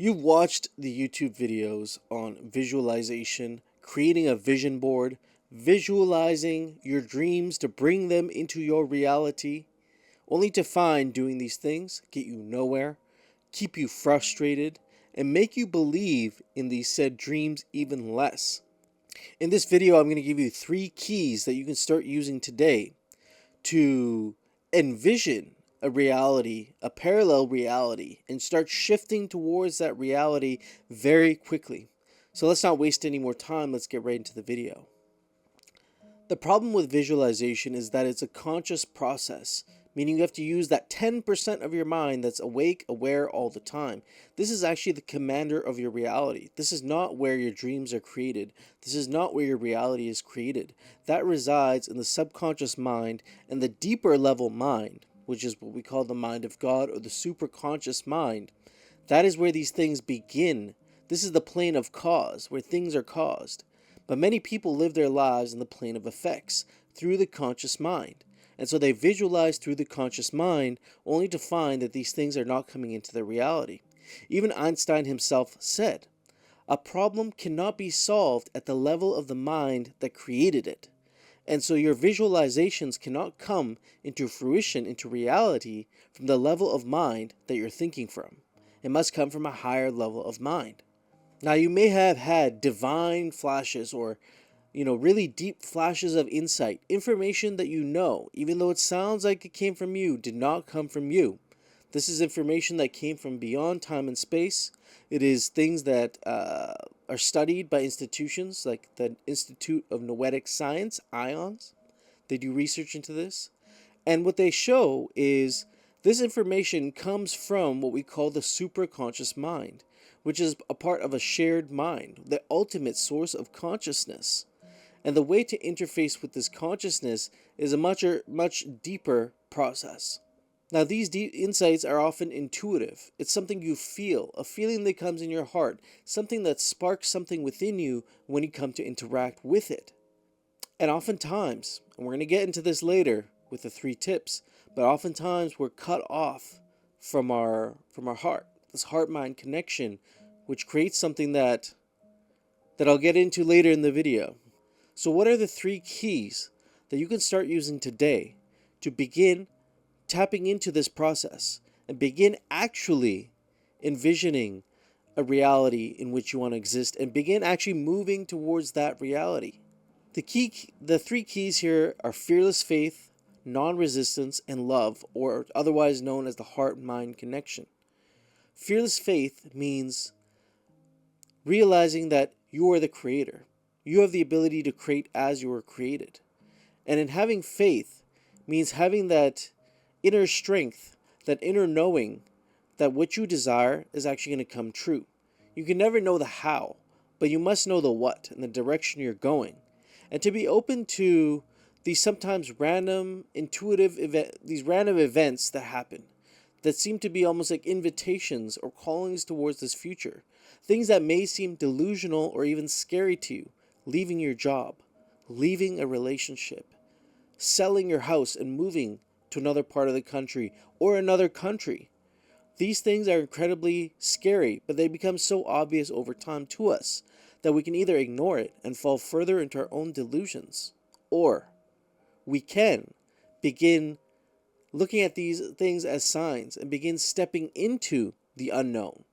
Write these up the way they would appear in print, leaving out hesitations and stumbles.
You've watched the YouTube videos on visualization, creating a vision board, visualizing your dreams to bring them into your reality, only to find doing these things get you nowhere, keep you frustrated, and make you believe in these said dreams even less. In this video, I'm going to give you 3 keys that you can start using today to envision a reality, a parallel reality, and start shifting towards that reality very quickly. So let's not waste any more time. Let's get right into the video. The problem with visualization is that it's a conscious process, meaning you have to use that 10% of your mind that's awake, aware all the time. This is actually the commander of your reality. This is not where your dreams are created. This is not where your reality is created. That resides in the subconscious mind and the deeper level mind, which is what we call the mind of God or the superconscious mind. That is where these things begin. This is the plane of cause, where things are caused. But many people live their lives in the plane of effects, through the conscious mind. And so they visualize through the conscious mind, only to find that these things are not coming into their reality. Even Einstein himself said, "A problem cannot be solved at the level of the mind that created it." And so your visualizations cannot come into fruition, into reality, from the level of mind that you're thinking from. It must come from a higher level of mind. Now, you may have had divine flashes or, really deep flashes of insight, information that you know, even though it sounds like it came from you, did not come from you. This is information that came from beyond time and space. It is things that are studied by institutions like the Institute of Noetic Science, IONS. They do research into this. And what they show is this information comes from what we call the superconscious mind, which is a part of a shared mind, the ultimate source of consciousness. And the way to interface with this consciousness is a much deeper process. Now, these deep insights are often intuitive. It's something you feel, a feeling that comes in your heart, something that sparks something within you when you come to interact with it. And oftentimes, and we're going to get into this later with the 3 tips, but oftentimes we're cut off from our heart, this heart-mind connection, which creates something that I'll get into later in the video. So what are the 3 keys that you can start using today to begin tapping into this process and begin actually envisioning a reality in which you want to exist and begin actually moving towards that reality? The 3 keys here are fearless faith, non-resistance, and love, or otherwise known as the heart-mind connection. Fearless faith means realizing that you are the creator. You have the ability to create as you were created. And in having faith means having that inner strength, that inner knowing that what you desire is actually going to come true. You can never know the how, but you must know the what and the direction you're going. And to be open to these sometimes random, these random events that happen, that seem to be almost like invitations or callings towards this future. Things that may seem delusional or even scary to you. Leaving your job, leaving a relationship, selling your house and moving to another part of the country or another country. These things are incredibly scary, but they become so obvious over time to us that we can either ignore it and fall further into our own delusions, or we can begin looking at these things as signs and begin stepping into the unknown.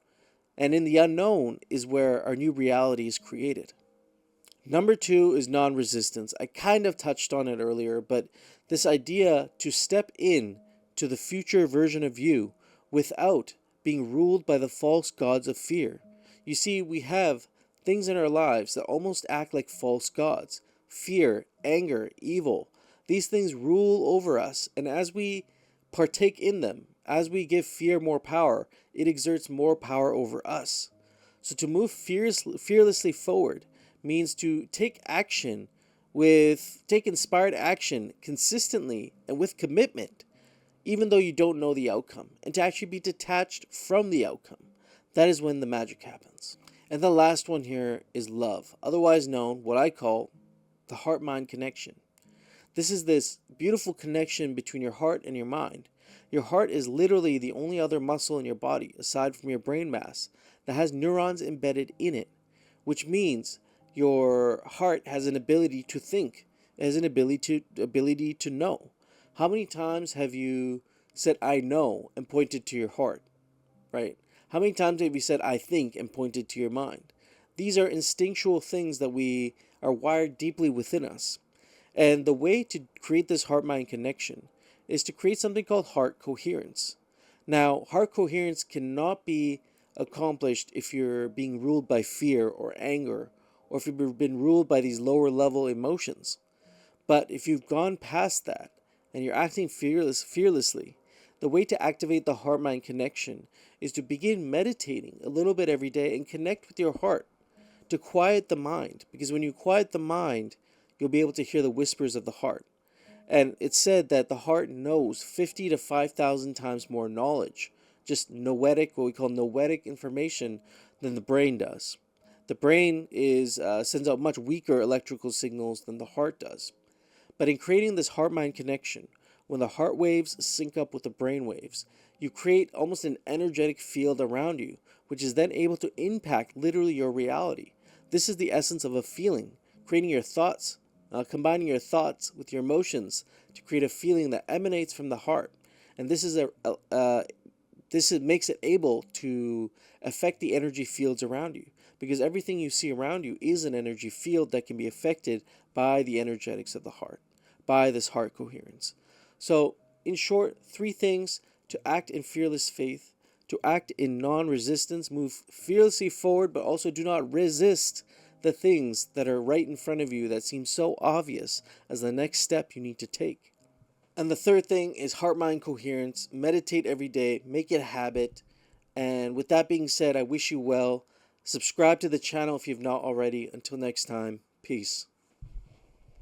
And in the unknown is where our new reality is created. Number 2 is non-resistance. I kind of touched on it earlier, but this idea to step in to the future version of you without being ruled by the false gods of fear. You see, we have things in our lives that almost act like false gods. Fear, anger, evil. These things rule over us, and as we partake in them, as we give fear more power, it exerts more power over us. So to move fearlessly forward means to take inspired action consistently and with commitment, even though you don't know the outcome, and to actually be detached from the outcome. That is when the magic happens. And the last one here is love, otherwise known, what I call, the heart-mind connection. This is this beautiful connection between your heart and your mind. Your heart is literally the only other muscle in your body, aside from your brain mass, that has neurons embedded in it, which means your heart has an ability to think, has an ability to know. How many times have you said "I know" and pointed to your heart, right? How many times have you said "I think" and pointed to your mind? These are instinctual things that we are wired deeply within us. And the way to create this heart mind connection is to create something called heart coherence. Now, heart coherence cannot be accomplished if you're being ruled by fear or anger, or if you've been ruled by these lower level emotions. But if you've gone past that and you're acting fearlessly, the way to activate the heart mind connection is to begin meditating a little bit every day and connect with your heart to quiet the mind. Because when you quiet the mind, you'll be able to hear the whispers of the heart. And it's said that the heart knows 50 to 5,000 times more knowledge, just noetic, what we call noetic information, than the brain does. The brain sends out much weaker electrical signals than the heart does. But in creating this heart mind connection, when the heart waves sync up with the brain waves, you create almost an energetic field around you, which is then able to impact literally your reality. This is the essence of a feeling, creating your thoughts, combining your thoughts with your emotions to create a feeling that emanates from the heart. And this makes it able to affect the energy fields around you, because everything you see around you is an energy field that can be affected by the energetics of the heart, by this heart coherence. So, in short, three things: to act in fearless faith, to act in non resistance, move fearlessly forward, but also do not resist the things that are right in front of you that seem so obvious as the next step you need to take. And the third thing is heart mind coherence. Meditate every day, make it a habit. And with that being said, I wish you well. Subscribe to the channel if you've not already. Until next time, peace.